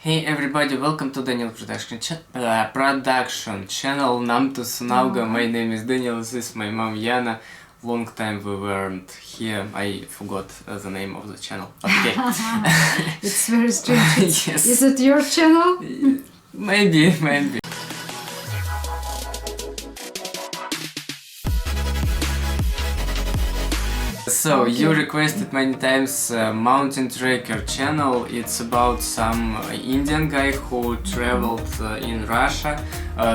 Hey everybody, welcome to Daniel Production channel. Nam to Sunauga. My name is Daniel, this is my mom Yana. Long time we weren't here. I forgot the name of the channel. Okay. It's very strange. Yes. Is it your channel? Maybe. So, Okay. you requested many times Mountain Tracker channel. It's about some Indian guy who traveled in Russia.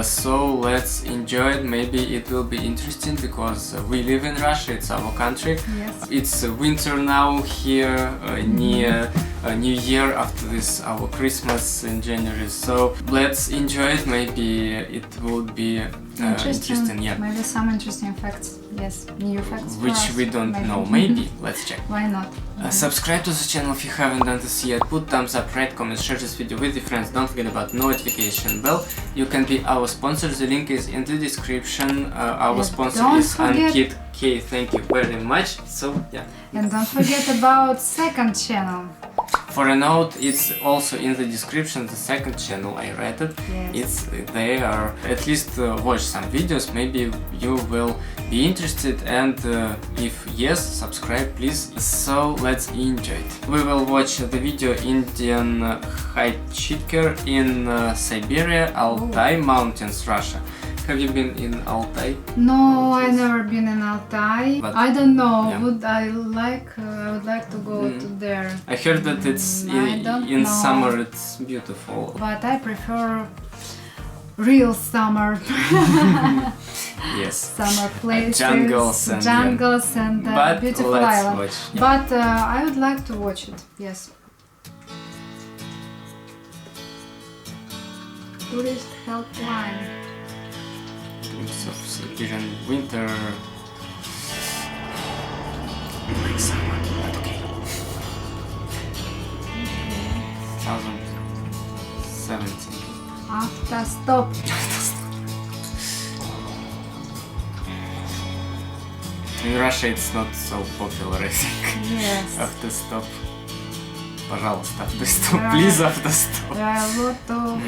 So let's enjoy it. Maybe it will be interesting because we live in Russia, it's our country. Yes. It's winter now here, near New Year, after this our Christmas in January. So let's enjoy it. Maybe it will be interesting. Yeah. Maybe some interesting facts. Yes, new facts. for Which us, we don't maybe. know. Maybe. Let's check. Why not? Subscribe to the channel if you haven't done this yet. Put thumbs up, rate, comment, share this video with your friends. Don't forget about notification bell. You can be our sponsor. The link is in the description. Our And sponsor don't is forget- Ankit K. Thank you very much. So yeah. And don't forget about second channel. For a note, it's also in the description. The second channel, I read it. Yes. It's there. At least watch some videos. Maybe you will be interested. And if yes, subscribe please. So let's enjoy it. We will watch the video Indian hitchhiker in Siberia, Altai Mountains, Russia. Have you been in Altai? No, I never been in Altai. But- I don't know. yeah. Would I like? I would like to go to there, I heard that it's I don't in know. summer. It's beautiful. but I prefer real summer. Yes. Summer places, Jungles and, jungles and But beautiful let's island. watch. Yeah. But I would like to watch it. Yes. Tourist helpline. Glimpse of Siberian winter. Like summer, but okay. 2017. After stop. In Russia it's not so popular, I think. Yes. After stop. Пожалуйста, after stop. Yeah. Please after stop. There are a lot of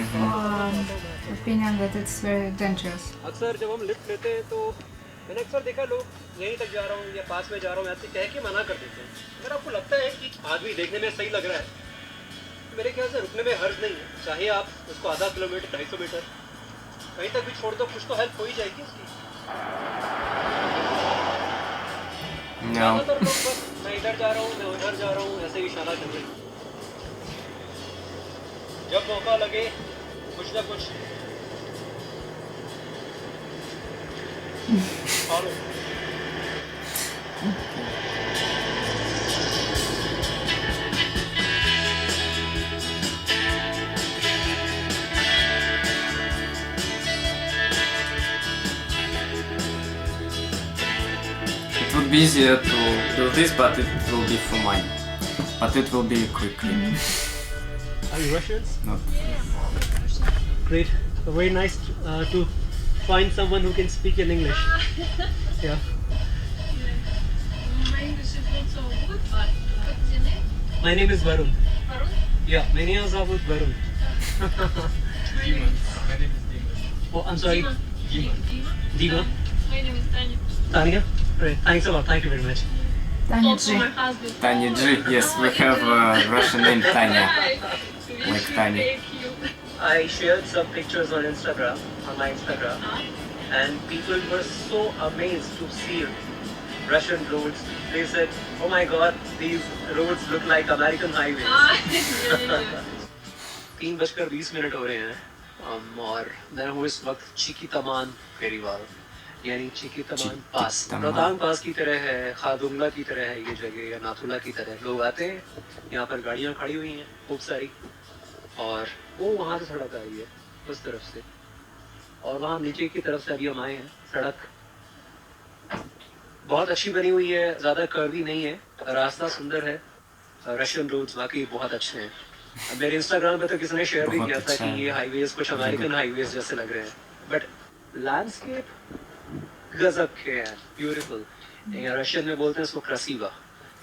opinion that it's very dangerous. अक्सर जब हम lift लेते हैं तो मैंने अक्सर देखा लोग यहीं तक जा रहा हूँ या पास में जा रहा हूँ ऐसे कह के मना कर देते हैं। अगर आपको लगता है कि आदमी देखने में सही लग रहा है तो मेरे ख्याल से रुकने में हर्ज नहीं है। चाहे आप उसको आधा किलोमीटर 250 मीटर कहीं तक भी छोड़ दो, कुछ तो हेल्प हो ही जाएगी उसकी। No. ज़्यादातर लोग बस मैं इधर जा रहा हूँ, मैं उधर जा रहा हूँ, ऐसे ही इशारा कर रहे हैं। जब मौका लगे कुछ ना कुछ और It would be easier to do this, but it will be for money. But it will be quickly. Are you Russians? Not. Great. Very nice to find someone who can speak in English. Yeah. My English is not so good, but what's your name? My name is Varun. Varun? Yeah, my name is Varun. My name is Oh, I'm sorry. Dima. Dima. My name is Tanya. Tanya. Great. Thanks a lot. Thank you very much. Tanya Also G. my husband. Tanya G. Yes, we have a Russian name Tanya. Hi. Like Tanya. Thank you. I shared some pictures on Instagram, on my Instagram, and people were so amazed to see Russian roads. They said, "Oh my God, these roads look like American highways." Yeah. 3:20 हो रहे हैं और मैं हूँ इस वक्त चिकितामान फेरीवाल यानी चिकितामान पास। चिकितामान। रोहतांग पास की तरह है, खादुंगला की तरह है ये जगह या नाथुला की तरह। लोग आते हैं, यहाँ पर गाड़ियाँ खड़ी हुई हैं खूब सारी और वो वहाँ से सड़क आ रही है उस तरफ से और वहाँ नीचे की तरफ से अभी हम आए हैं। सड़क बहुत अच्छी बनी हुई है, ज़्यादा कर्वी नहीं है, रास्ता सुंदर है। रशियन रोड्स वाकई बहुत अच्छे हैं। अब मेरे इंस्टाग्राम पे तो किसी ने शेयर भी बहुत किया था अच्छा कि है। ये हाईवेज कुछ अमेरिकन हाईवेज जैसे लग रहे हैं, बट लैंडस्केप गजब के हैं, ब्यूटीफुल। रशियन में बोलते हैं इसको क्रासिवा।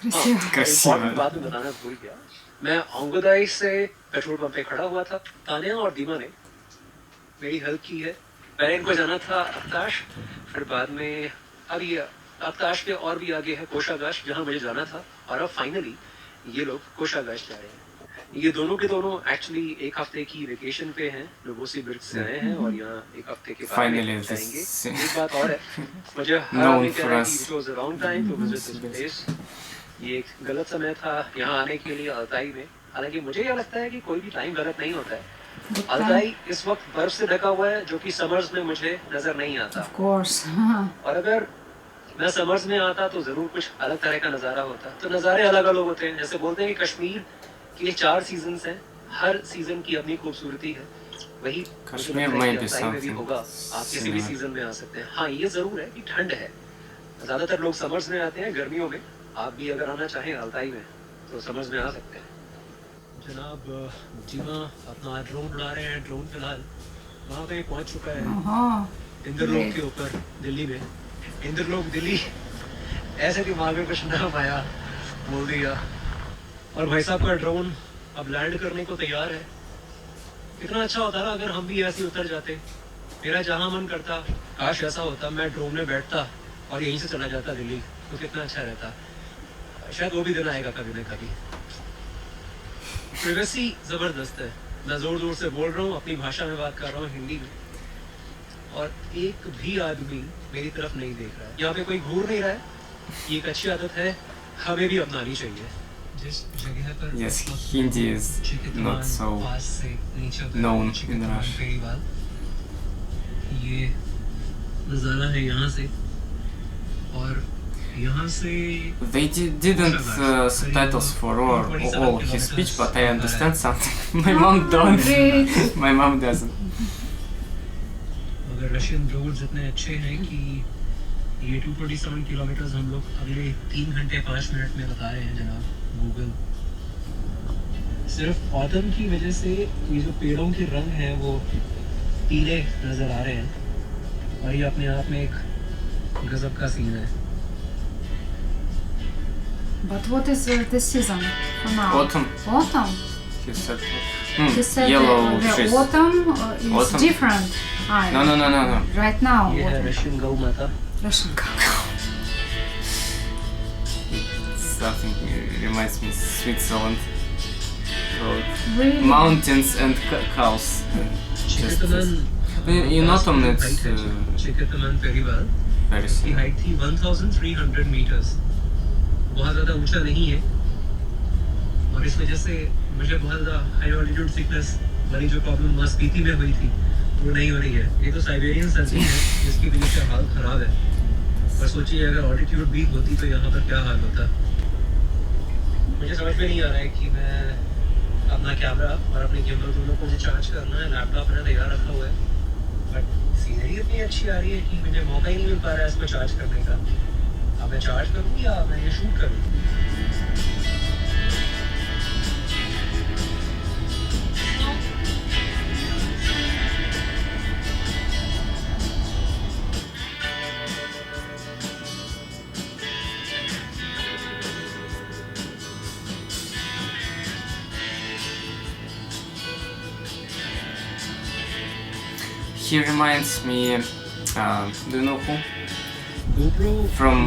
Красиво. Красиво. इम्पोर्टेंट बात में बताना भूल गया। मैं औंगदाई से पेट्रोल पंप पे खड़ा हुआ था। तानिया और दीमा ने मेरी हेल्प की है। पहले इनको जाना था अवकाश, फिर बाद में अब ये अवकाश के और भी आगे है कोषागाश, जहाँ मुझे जाना था, और अब फाइनली ये लोग कोषागाश जा रहे हैं। ये दोनों के दोनों एक्चुअली एक हफ्ते की वेकेशन पे हैं, लोगोसी ब्रिज से आए हैं और यहाँ एक हफ्ते के बाद Finally, में जाएंगे। this एक बात और है, मुझे हर known आदमी कह रहा है for कि us. it was the wrong time to visit this place. ये एक गलत समय था यहाँ आने के लिए अल्ताई में। हालांकि मुझे यह लगता है कि कोई भी टाइम गलत नहीं होता है। Good Altai time. इस वक्त बर्फ से ढका हुआ है, जो कि समर्स में मुझे नजर नहीं आता। Of course. और अगर मैं समर्स में आता तो जरूर कुछ अलग तरह का नज़ारा होता। तो नज़ारे अलग अलग होते हैं। जैसे बोलते हैं कि कश्मीर के 4 सीजन्स हैं, हर सीजन की अपनी खूबसूरती है। वही कश्मीर मुझे लगता है में कि भी अल्ताई में भी something होगा। आप किसी भी similar. सीजन में आ सकते हैं। हाँ, ये जरूर है कि ठंड है। ज्यादातर लोग समर्स में आते हैं, गर्मियों में। आप भी अगर आना चाहें अल्ताई में तो समर्स में आ सकते हैं। जनाब जीमा अपना ड्रोन उड़ा रहे हैं। ड्रोन फिलहाल वहाँ पे पहुँच चुका है, Oh. इंद्रलोक के ऊपर, दिल्ली में। इंद्रलोक दिल्ली, ऐसे दिमाग में कुछ नाम आया, बोल दिया। और भाई साहब का ड्रोन अब लैंड करने को तैयार है। कितना अच्छा होता ना अगर हम भी ऐसे उतर जाते। मेरा जहाँ मन करता, काश ऐसा होता, मैं ड्रोन में बैठता और यहीं से चला जाता दिल्ली, तो कितना अच्छा रहता। शायद वो भी दिन आएगा कभी न कभी। प्राइवेसी जबरदस्त है। मैं जोर जोर से बोल रहा हूँ, अपनी भाषा में बात कर रहा हूँ, हिंदी में, और एक भी आदमी मेरी तरफ नहीं देख रहा है। यहाँ पे कोई घूर नहीं रहा है। ये एक अच्छी आदत है, हमें भी अपनानी चाहिए। जिस जगह पर Yes, Hindi is not so known in Russia. ये नज़ारा है यहाँ से, और यहाँ से They didn't subtitles for all his speech, but I understand something. My mom don't. Great. My mom doesn't. मगर रशियन रोड्स इतने अच्छे हैं कि ये 227 किलोमीटर हम लोग अगले 3 घंटे 5 मिनट में बता रहे हैं जनाब गूगल। सिर्फ ऑटम की वजह से ये जो पेड़ों के रंग हैं वो पीले नज़र आ रहे हैं, और ये अपने आप में एक गजब का सीन है। But what is this season for now? Autumn. Autumn. He said. He said Yellow the trees. autumn is Autumn? different. Ah, No. Right now. ये है autumn. रशियन गौ माता। Russian cow. Something reminds me Switzerland. Road. Really? Mountains and cows. चिकतमन In autumn it's चिकतमन पेरीवाल very की similar. Height थी 1300 metres. बहुत ज़्यादा ऊंचा नहीं है, और इस वजह से मुझे बहुत ज़्यादा हाई ऑल्टीट्यूड सिकनेस वाली जो प्रॉब्लम मांसपेशी में हुई थी वो नहीं हो रही है। ये तो साइबेरियन सर्दी है जिसकी वजह से हाल ख़राब है। और सोचिए अगर ऑल्टीट्यूड भी होती तो यहाँ पर क्या हाल होता। मुझे समझ में नहीं आ रहा है कि मैं अपना कैमरा और अपने गिम्बल दोनों को मुझे चार्ज करना है। लैपटॉप मैंने तैयार रखा हुआ है, बट सीनरी इतनी अच्छी आ रही है कि मुझे मौका ही नहीं मिल पा रहा है इसको चार्ज करने का। अब मैं चार्ज करूँ या मैं ये शूट करूँ? He reminds me. Do you know who? GoPro From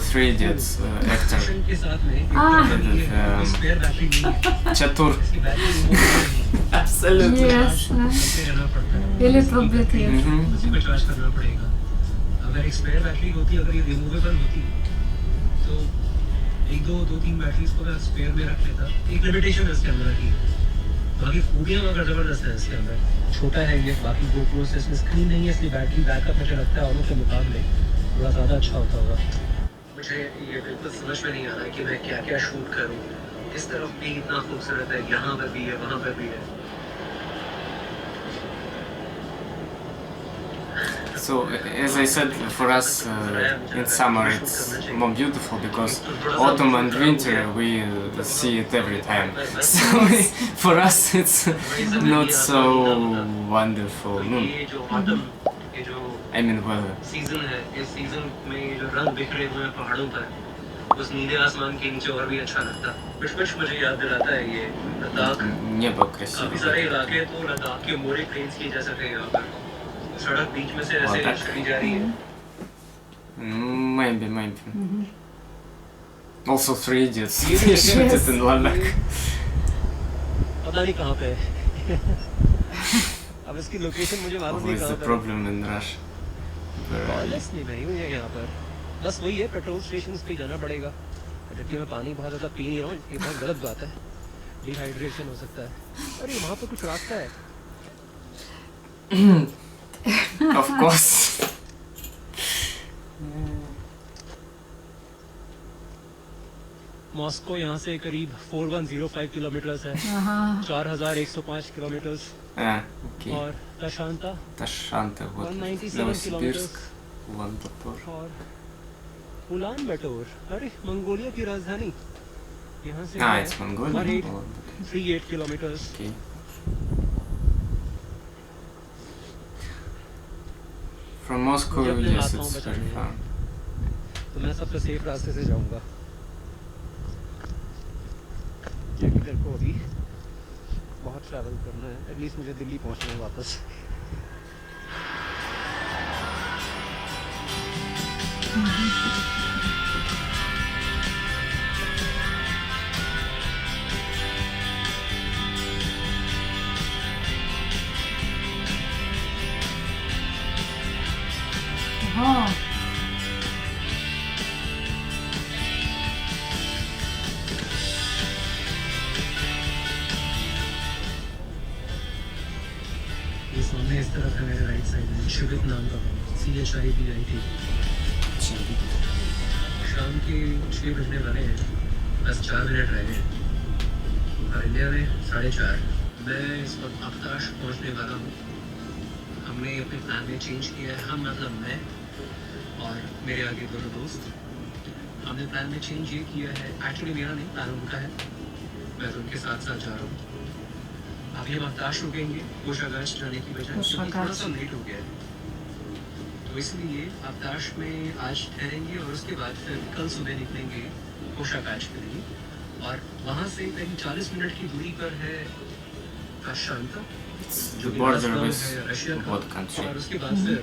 3 Idiots actor के साथ में एक Ah. तो ये है, स्पेयर बैटरी नहीं है। Chatur. इसकी बैटरी रिमूवेबल नहीं है। Absolutely. Yes. ऐसे रहना पड़ता है। A little bit, yes. उसी को चार्ज करना पड़ेगा। अगर एक स्पेयर बैटरी होती, अगर ये रिमूवेबल होती, तो 2-3 बैटरीज को मैं स्पेयर में रख लेता। एक लिमिटेशन है इस कैमरा की, बाकी खूबियाँ मगर ज़बरदस्त है इसके अंदर। छोटा है ये, बाकी GoPro से इसमें स्क्रीन नहीं है, इसलिए बैटरी बैकअप मुझे लगता है औरों के मुकाबले थोड़ा ज़्यादा अच्छा होता होगा। मुझे ये बिल्कुल समझ में नहीं आ रहा है कि मैं क्या क्या शूट करूँ। इस तरफ भी इतना खूबसूरत है, यहाँ पर भी है, वहाँ पर भी है। So as I said, for us in summer it's more beautiful because autumn and winter we see it every time. So for us it's not so wonderful. ये जो autumn, ये जो I mean weather. सीजन है, इस season में ये जो रंग बिखरे हुए हैं पहाड़ों पर, उस नीले आसमान के नीचे और भी अच्छा लगता। कुछ मुझे याद दिलाता है ये लद्दाख। Небо काफी красивое. सारे इलाके तो लद्दाख के मोरे प्लेन्स की जैसे थे यहाँ पर। सड़क बीच में से ऐसे Вот так. चली जा रही है। Maybe. Also 3 Idiots. ये They तो shoot it Yes. in Ladakh. पता नहीं कहाँ पे है। अब इसकी लोकेशन मुझे मालूम What नहीं is the कहाँ पे है। problem in Russia? Honestly नहीं हुई है यहाँ पर। बस वही है, पेट्रोल स्टेशन पे जाना पड़ेगा। जबकि मैं पानी बहुत ज़्यादा पी नहीं रहा हूँ, ये बहुत गलत बात है। डिहाइड्रेशन हो सकता है। अरे वहाँ पर कुछ रास्ता है। Of course. मॉस्को यहाँ से करीब 4105 किलोमीटर है। Ага. 4105 किलोमीटर। Okay. और प्रशांता Ташанта, вот. 197 Новосибирск, Улан-Батор. और उलान बटोर। अरे मंगोलिया की राजधानी यहाँ से Ah, है it's Mongolia. 138 kilometre. Okay. From Moscow, मुझे अपने yes, हाथों it's बचाने very हैं। far. तो मैं सबसे सेफ रास्ते से जाऊंगा। क्योंकि तेरे को अभी बहुत ट्रैवल करना है। एटलीस्ट मुझे दिल्ली पहुंचना है वापस। Ага. ये सामने इस तरफ है मेरे राइट साइड में शिवित नाम का CHI भी आई थी। शाम के 6 बजने वाले हैं, बस 4 मिनट रह गए और इंडिया में 4:30। मैं इस वक्त अफ्ताश पहुंचने वाला हूँ। हमने अपने प्लान में चेंज किया है, हम मतलब मैं और मेरे आगे 2 दोस्त। हमने प्लान में चेंज ये किया है, एक्चुअली मेरा नहीं, प्लान उनका है। मैं तो उनके साथ साथ जा रहा हूँ। अभी हम अफ्ताश रुकेंगे कोषागाश जाने की बजाय, क्योंकि थोड़ा सा लेट हो गया है। तो इसलिए अफ्ताश में आज ठहरेंगे और उसके बाद फिर कल सुबह निकलेंगे कोषागाश के लिए। और वहाँ से करीब 40 मिनट की दूरी पर है प्रशांता, It's जो the कि border राजधानी with है रशिया का। what country? और उसके बाद फिर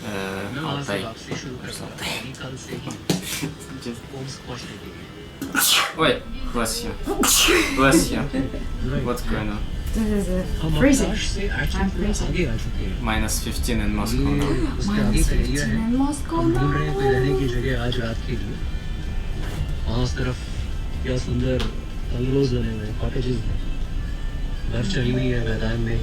मैं वहाँ से Altai. वापसी शुरू कर सकता हूँ यानी कल से ही Just- होम्स पहुँचने के लिए। Ой, bless you. Bless you. What's going on? This is हम freezing. अफ्ताश से I'm एक्चुअली freezing. आगे आ चुके हैं। -15 in Moscow now. ये उसके आगे Minus का एरिया 15 है। in Moscow हम ढूंढ रहे हैं कोई now. रहने की जगह आज रात के लिए। वहाँ उस तरफ क्या सुंदर बंगलोज बने हुए हैं, कॉटेजेस हैं। बर्फ चढ़ी हुई है मैदान में।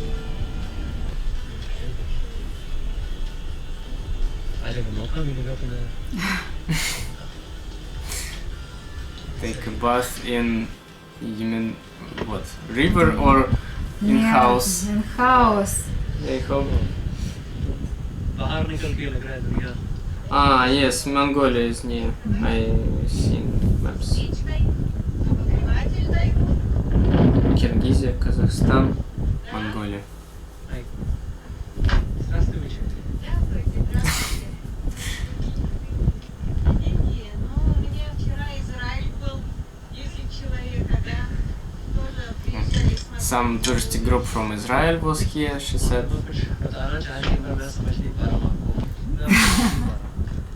आज अगर मौका मिलेगा तो मैं Take a bath in, you mean what? River or in Yeah, house? in house. I hope. बाहर निकल के लग रहा है दुनिया। Ah, yes, Mongolia is near. I seen maps. Киргизия, Казахстан, Монголия. रास्ते में चल। Не, ну у меня вчера Израиль был, 10 человек, да, тоже приезжали смотреть. Some touristic group from Israel was here, she said. तो कुछ बताना चाह रही है, मैं समझ नहीं पा रहा हूँ आपको।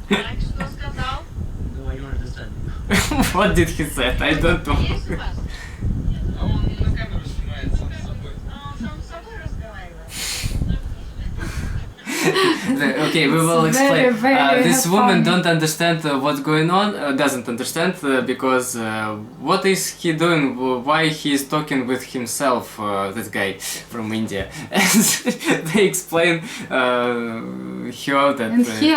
Так, что сказал? No, I don't understand. What did he say? I don't know. Есть у вас? А он на камеру снимает сам с собой. А он сам с собой разговаривает? Okay, we will It's explain. very This woman funny. don't understand what's going on. Doesn't understand because what is he doing? Why he is talking with himself? This guy from India. And they explain her that. And he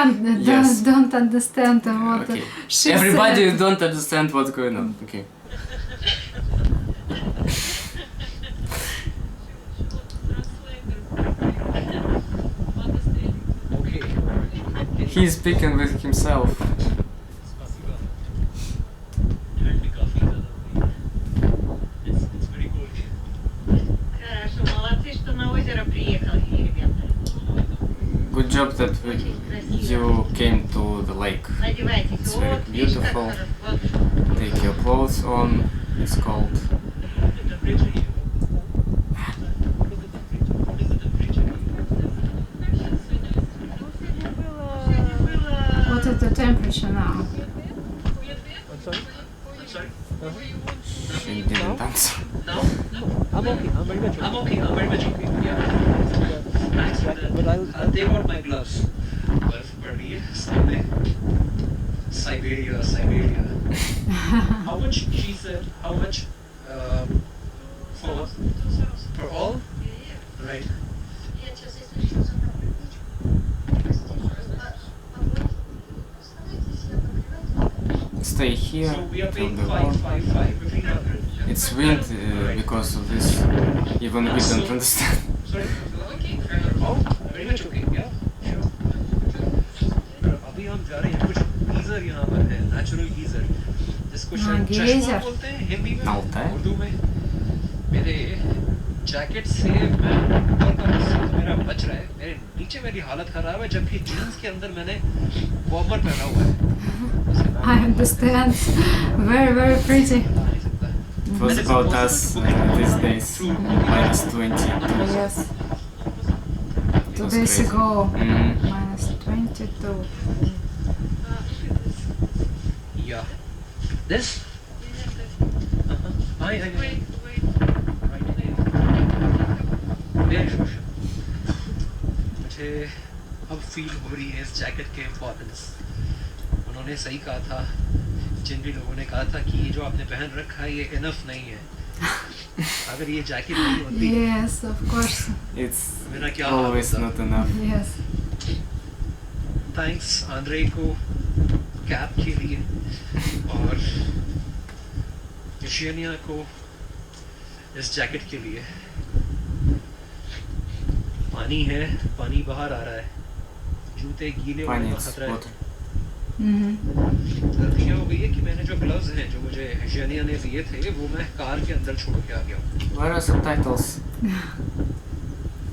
yes. don't understand what Okay. she Everybody said. don't understand what's going on. Okay. Okay. He is speaking with himself. Спасибо. ठंड भी काफी ज़्यादा हो रही है। It's very cold. Хорошо, молодцы, что на озеро приехали, ребята. Good job job that you came to the lake. Надевайте It's very вот, видишь, как beautiful. хорошо. Take your clothes on. It's cold. What is the temperature now? She didn't answer. I'm okay. I'm very much okay. I'm okay. I'm very much okay. Yeah. Thanks, but I'll take out my gloves. Siberia. How much? She said. How much? For all? Right. Stay here So we are till paying the war. 555. It's wind because of this. Even we don't understand. Sorry. Oh, very much okay. Yeah. Sure. अभी हम जा रहे हैं कुछ geyser यहाँ पर है natural geyser जिसको शायद चश्मा गीजर। बोलते हैं हिंदी में Alta. उर्दू में मेरे जैकेट से मैं ऊपर का हिस्सा तो मेरा बच रहा है मेरे नीचे मेरी हालत खराब है जबकि जीन्स के अंदर मैंने वार्मर पहना हुआ है I understand. Very, very pretty. नहीं सकता It was about us these days. Minus 20. Yes. It 2 was days crazy. ago, Mhm. minus 22. Yeah. This? I मुझे अब फील हो रही है इस जैकेट के इम्पोर्टेंस उन्होंने सही कहा था जिन भी लोगों ने कहा था कि ये जो आपने पहन रखा है ये इनफ नहीं है अगर ये जैकेट नहीं होती Yes, of course. It's मेरा क्या हाल always होता? not enough. Yes. Thanks Andre को कैप के लिए और यशियनिया को इस जैकेट के लिए पानी है पानी बाहर आ रहा है जूते गीले होने Fine, का it's खतरा है water. गलती क्या हो गई है कि मैंने जो ग्लव्स हैं जो मुझे यशियनिया ने दिए थे वो मैं कार के अंदर छोड़ के आ गया हूँ Where are subtitles?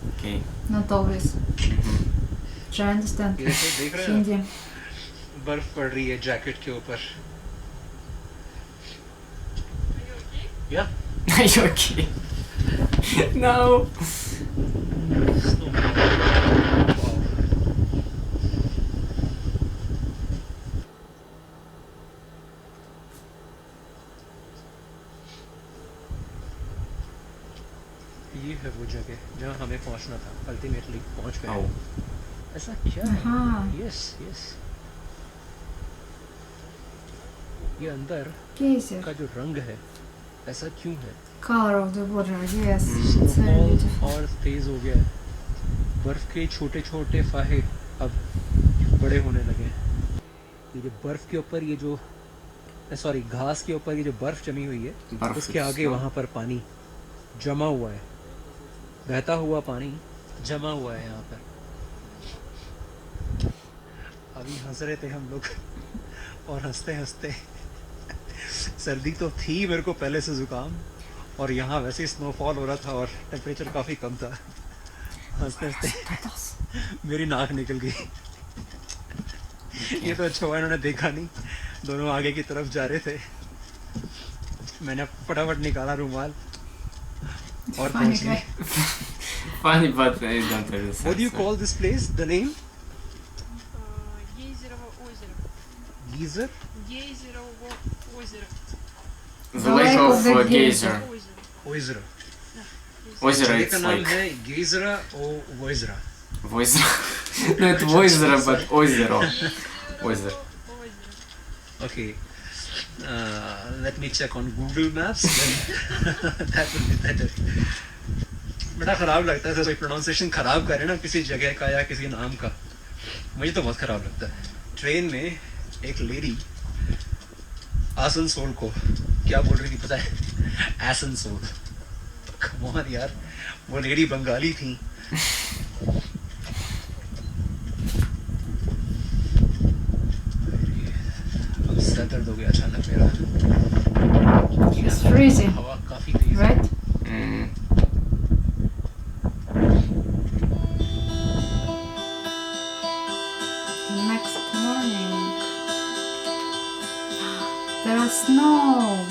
Okay. Not always. Mhm. Try understand. ये देखो देख रहे हैं Hindi. आप? बर्फ पड़ रही है जैकेट के ऊपर या Are you okay? No. ये है वो जगह जहाँ हमें पहुँचना था अल्टीमेटली पहुँच गए Oh. ऐसा क्या है Aha. यस यस ये अंदर Geyser. का जो रंग है ऐसा क्यों है Color of the water. Yes. Mm. It's very snowfall beautiful. और तेज हो गया है बर्फ के छोटे छोटे फाहे अब बड़े होने लगे हैं ये जो बर्फ के ऊपर ये जो सॉरी घास के ऊपर ये जो बर्फ जमी हुई है बर्फ उसके आगे snow. वहाँ पर पानी जमा हुआ है बहता हुआ पानी जमा हुआ है यहाँ पर अभी हंस रहे थे हम लोग और हंसते हंसते सर्दी तो थी मेरे को पहले से जुकाम और यहाँ वैसे ही स्नोफॉल हो रहा था और टेम्परेचर काफ़ी कम था हंसते हंसते मेरी नाक निकल गई ये तो अच्छा हुआ इन्होंने देखा नहीं दोनों आगे की तरफ जा रहे थे मैंने फटाफट निकाला रुमाल और Funny पहुंच guy. गए Funny, but I don't understand. What do you call this place? The name? Гейзерово озеро. Geyser? Гейзерово озеро. The lake of Geyser. Озеро. Ozera. Ozera, जगह it's का नाम like है Geysera or Ozera. Voizera. No, it's Voizera, but Ozero. Ozero. Озеро. Okay. Let me check on Google Maps. That would be better. बड़ा खराब लगता है जैसे कोई प्रोनाउंसिएशन खराब करे ना किसी जगह का या किसी नाम का मुझे तो बहुत खराब लगता है ट्रेन में एक लेडी आसनसोल को क्या बोल रही थी पता है आसनसोल कम ऑन यार वो लेडी बंगाली थी अब सर दर्द हो गया अचानक मेरा It's freezing, हवा काफी तेज है right? Mm. snow.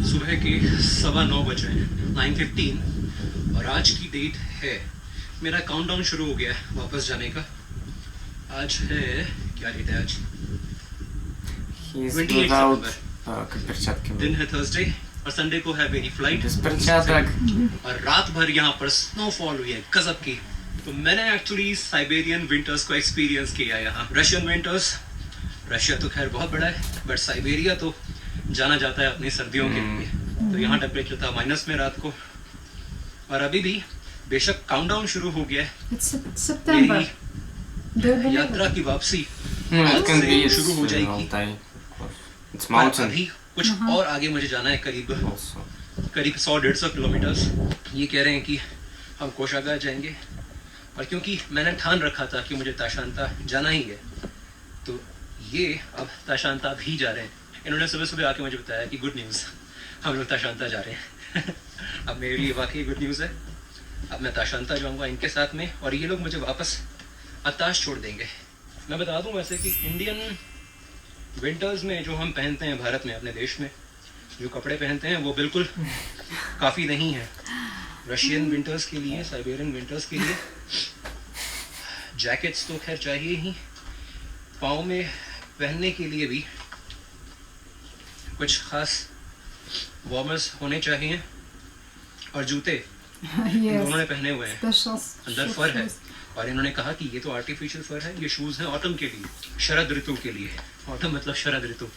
सुबह के 9:15 बजे 9:15 और आज की डेट है, मेरा काउंटडाउन शुरू हो गया है वापस जाने का। आज है, क्या डेट है आज? He's 28 without सितंबर। перчатки. दिन है थर्सडे और संडे को है मेरी फ्लाइट। Без перчаток. और रात भर यहाँ पर स्नोफॉल हुई है गजब की। तो मैंने एक्चुअली साइबेरियन विंटर्स को एक्सपीरियंस किया यहाँ। रशियन विंटर्स, रशिया तो खैर बहुत बड़ा है, बट साइबेरिया तो जाना जाता है अपनी सर्दियों के लिए। तो यहाँ टेम्परेचर था माइनस में रात को, और अभी भी बेशक काउंटडाउन शुरू हो गया है। It's September. मेरी Do you believe यात्रा it? की वापसी It can be शुरू हो जाएगी। Altai. It's पर mountain अभी कुछ और आगे मुझे जाना है, करीब also. 100-150 किलोमीटर्स। ये कह रहे हैं कि हम कोषागार जाएंगे, और क्योंकि मैंने ठान रखा था कि मुझे ताशांता जाना ही है, तो ये अब ताशांता भी जा रहे हैं। इन्होंने सुबह सुबह आके मुझे बताया कि गुड न्यूज़, हम लोग ताशांता जा रहे हैं। अब मेरे लिए वाकई गुड न्यूज़ है। अब मैं ताशांता जाऊंगा इनके साथ में, और ये लोग मुझे वापस अताश छोड़ देंगे। मैं बता दूं वैसे कि इंडियन विंटर्स में जो हम पहनते हैं भारत में, अपने देश में जो कपड़े पहनते हैं, वो बिल्कुल काफ़ी नहीं है रशियन विंटर्स के लिए, साइबेरियन विंटर्स के लिए। जैकेट्स तो खैर चाहिए ही, पाँव में पहनने के लिए भी कुछ खास वार्मर्स होने चाहिए, और जूते दोनों ने Yes. पहने हुए हैं। Special अंदर shoes. फर है, और इन्होंने कहा कि ये तो आर्टिफिशियल फर है, ये शूज़ हैं ऑटम के लिए, शरद ऋतु के लिए। ऑटम मतलब शरद ऋतु,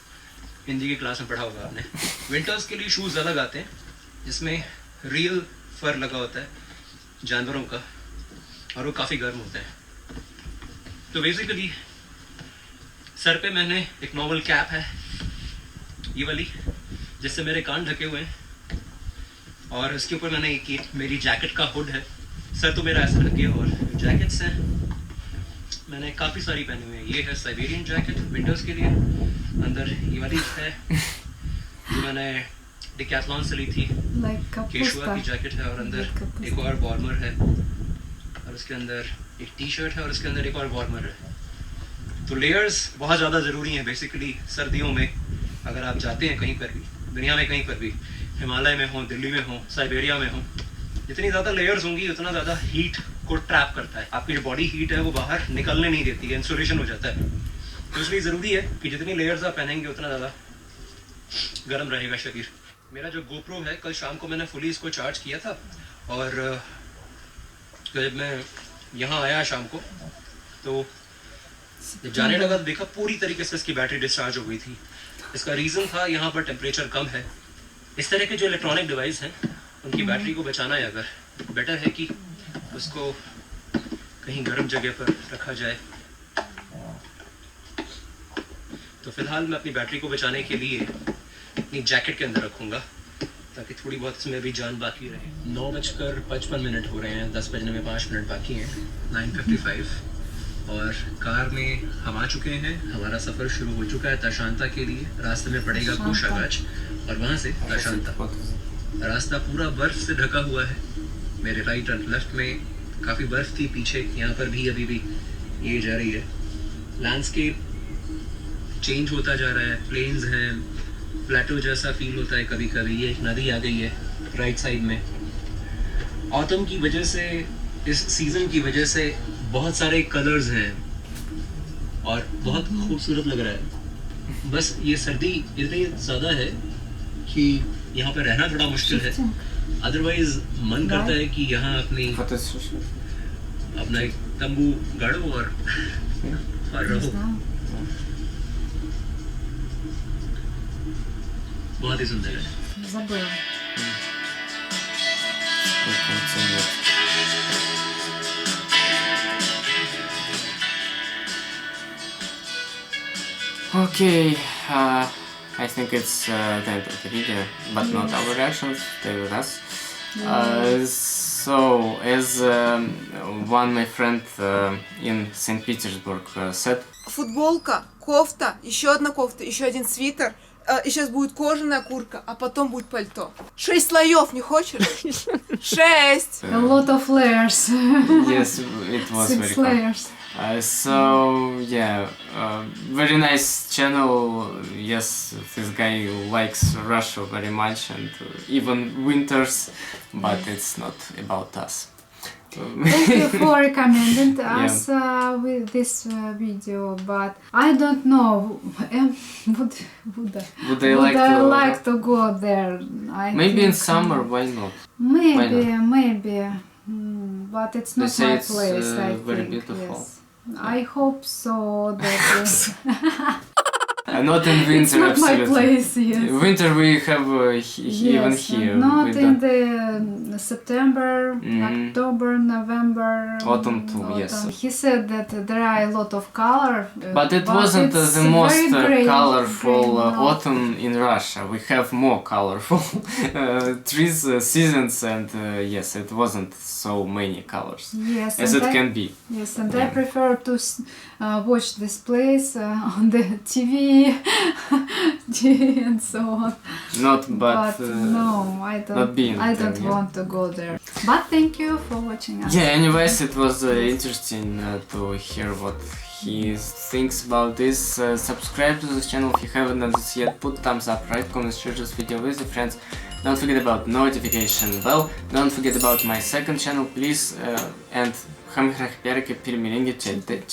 हिंदी की क्लास में पढ़ा होगा आपने। विंटर्स के लिए शूज़ अलग आते हैं जिसमें रियल फर लगा होता है जानवरों का, और वो काफ़ी गर्म होते हैं। तो बेसिकली सर पे मैंने एक नॉर्मल कैप है, ये वाली, जिससे मेरे कान ढके हुए हैं, और इसके ऊपर मैंने एक ये मेरी जैकेट का हुड है। सर तो मेरा ऐसा ढके, और जैकेट्स हैं मैंने काफ़ी सारी पहनी हुई है। ये है साइबेरियन जैकेट विंटर्स के लिए, अंदर ये वाली है जो मैंने डिकैथलॉन से ली थी, Like केशुआ की kapusta. जैकेट है, और अंदर Like kapusta. एक और वार्मर है, और उसके अंदर एक टी शर्ट है, और उसके अंदर एक और वार्मर है। तो लेयर्स बहुत ज़्यादा ज़रूरी हैं बेसिकली सर्दियों में। अगर आप जाते हैं कहीं पर भी, दुनिया में कहीं पर भी, हिमालय में हो, दिल्ली में हो, साइबेरिया में हो, जितनी ज़्यादा लेयर्स होंगी उतना ज़्यादा हीट को ट्रैप करता है। आपकी जो बॉडी हीट है वो बाहर निकलने नहीं देती है, इंसुलेशन हो जाता है। तो इसलिए ज़रूरी है कि जितनी लेयर्स आप पहनेंगे उतना ज़्यादा गर्म रहेगा शरीर। मेरा जो गोप्रो है, कल शाम को मैंने फुली इसको चार्ज किया था, और जब मैं यहाँ आया शाम को, तो जब जाने लगा तो देखा पूरी तरीके से इसकी बैटरी डिस्चार्ज हो गई थी। इसका रीज़न था यहाँ पर टेम्परेचर कम है। इस तरह के जो इलेक्ट्रॉनिक डिवाइस हैं उनकी बैटरी को बचाना है अगर, बेटर है कि उसको कहीं गर्म जगह पर रखा जाए। तो फिलहाल मैं अपनी बैटरी को बचाने के लिए अपनी जैकेट के अंदर रखूँगा, ताकि थोड़ी बहुत इसमें भी जान बाकी रहे। 9:55 हो रहे हैं, 10 बजने में 5 मिनट बाकी हैं, 9:55, और कार में हम आ चुके हैं। हमारा सफ़र शुरू हो चुका है ताशांता के लिए। रास्ते में पड़ेगा कोषागाच, और वहाँ से ताशांता। रास्ता पूरा बर्फ़ से ढका हुआ है। मेरे राइट और लेफ्ट में काफ़ी बर्फ़ थी, पीछे यहाँ पर भी अभी भी ये जा रही है। लैंडस्केप चेंज होता जा रहा है, प्लेन्स हैं, प्लेटो जैसा फील होता है कभी कभी। ये एक नदी आ गई है राइट साइड में। ऑटम की वजह से, इस सीज़न की वजह से बहुत सारे कलर्स हैं और बहुत खूबसूरत लग रहा है। बस ये सर्दी इतनी ज़्यादा है कि यहाँ पर रहना थोड़ा मुश्किल है। अदरवाइज मन करता है कि यहाँ अपना एक तंबू गाड़ो और रहो। बहुत ही सुंदर है। Забыла. Okay, I think it's the end of the video, but not our reactions. Stay with us. So, as one my friend in St. Petersburg said, Футболка, кофта, еще одна кофта, еще один свитер. И сейчас будет кожаная куртка, а потом будет пальто. 6 слоев, не хочешь? 6! A lot of layers. yes, it was 6 very cool. layers. So yeah, very nice channel. Yes, this guy likes Russia very much and even winters, but it's not about us. Thank you for recommending us with this video, but I don't know. Would I like to go there? Maybe in summer, why not? Maybe, but it's They not say my it's, place. I very think. beautiful. Yes. I hope so. That Not in winter, it's not my absolutely. place. Yes. Winter we have even Yes, here. not we in don't- the September, Mhm. October, November. Autumn too, yes. He said that there are a lot of color, But it wasn't it's the most very gray, colorful gray, no. autumn in Russia. We have more colorful trees, seasons, and yes, it wasn't so many colors Yes, as and it can be. Yes, and Yeah. I prefer to watch this place on the TV and so on. Not, but no, I don't. not being I there, don't yeah. want to go there. But thank you for watching us. Yeah, anyways, it was interesting to hear what he thinks about this. Subscribe to this channel if you haven't done this yet. Put thumbs up, right, comments, share this video with your friends. Don't forget about notification bell. Don't forget about my second channel, please. And хамихрах переке перемеренге чельте.